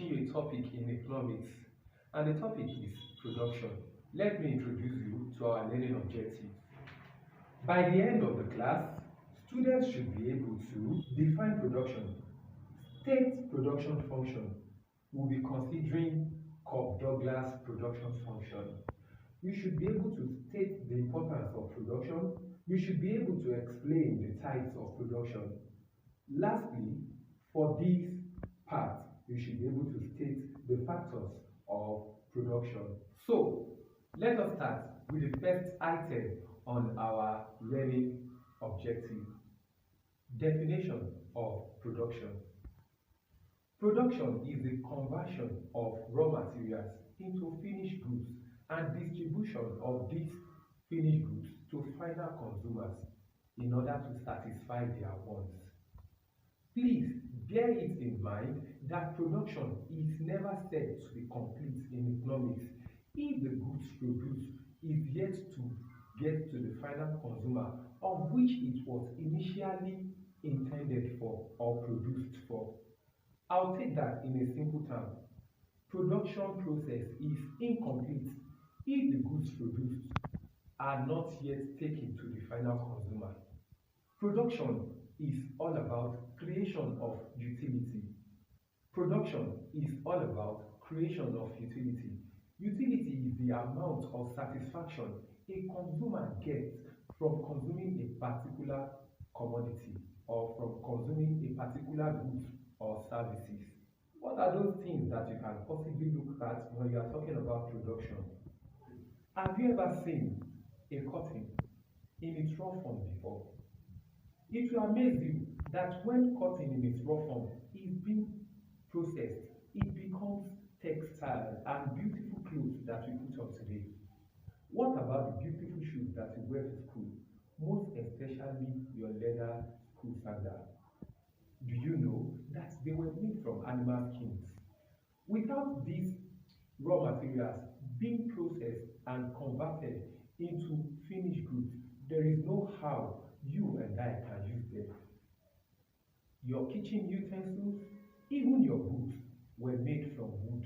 you a topic in economics, and the topic is production. Let me introduce you to our learning objectives. By the end of the class, students should be able to define production, state production function. We'll be considering Cobb Douglas Production Function. You should be able to state the importance of production. You should be able to explain the types of production. Lastly, for this part, you should be able to state the factors of production. So, let us start with the first item on our learning objective. Definition of production. Production is the conversion of raw materials into finished goods and distribution of these finished goods to final consumers in order to satisfy their wants. Please bear it in mind that production is never said to be complete in economics if the goods produced is yet to get to the final consumer of which it was initially intended for or produced for. I'll take that in a simple term. Production process is incomplete if the goods produced are not yet taken to the final consumer. Production is all about creation of utility. Production is all about creation of utility. Utility is the amount of satisfaction a consumer gets from consuming a particular commodity or from consuming a particular goods or services. What are those things that you can possibly look at when you are talking about production? Have you ever seen a cotton in its raw form before? It will amaze you that when cotton in its raw form is being processed, it becomes textile and beautiful clothes that we put on today. What about the beautiful shoes that you wear to school, most especially your leather school sandals? Do you know that they were made from animal skins? Without these raw materials being processed and converted into finished goods, there is no how you and I can use them. Your kitchen utensils, even your boots, were made from wood.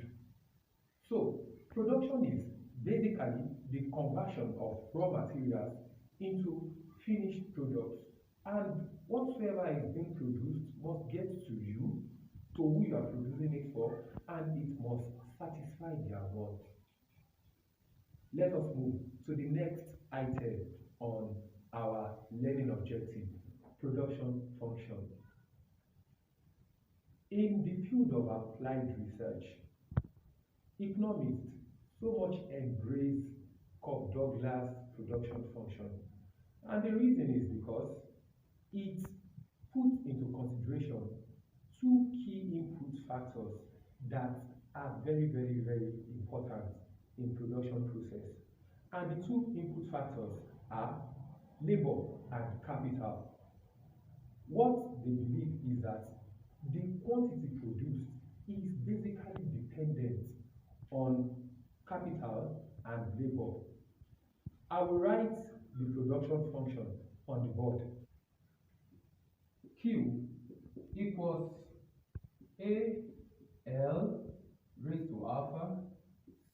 So, production is basically the conversion of raw materials into finished products, and whatsoever is being produced must get to you, to who you are producing it for, and it must satisfy their wants. Let us move to the next item on our learning objective, production function. In the field of applied research, economists so much embrace Cobb Douglas Production Function, and the reason is because it puts into consideration two key input factors that are very important in production process. And the two input factors are labor and capital. What they believe is that the quantity produced is basically dependent on capital and labor. I will write the production function on the board. Q equals AL raised to alpha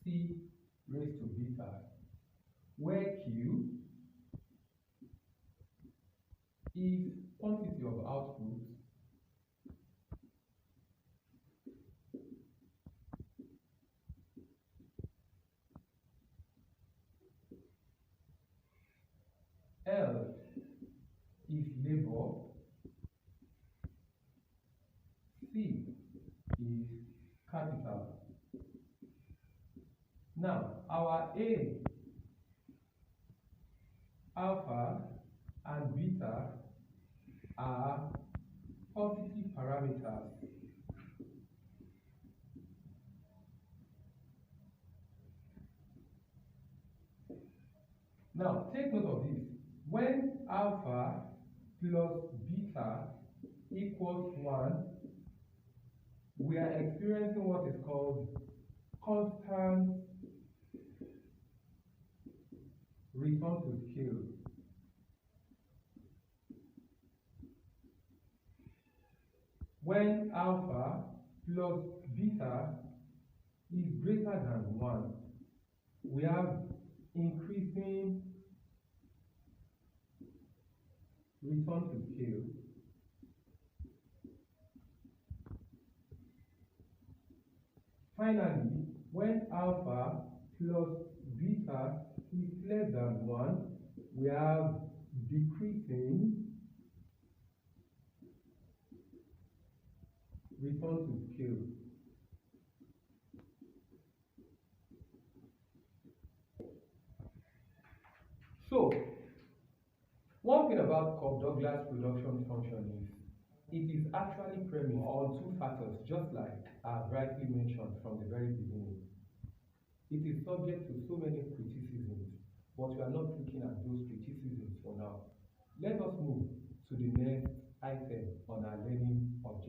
C raised to beta, where Q is quantity of output L is labor, C is capital. Now, our A, alpha, and beta are quantity parameters. Now, take note of this. When alpha plus beta equals 1, we are experiencing what is called constant return to scale. When alpha plus beta is greater than 1, we have increasing return to scale. Finally, when alpha plus beta is less than 1, we have decreasing return to scale. So, one thing about Cobb Douglas Production Function is it is actually premised on two factors, just like I've rightly mentioned from the very beginning. It is subject to so many criticisms, but we are not looking at those criticisms for now. Let us move to the next item on our learning objective.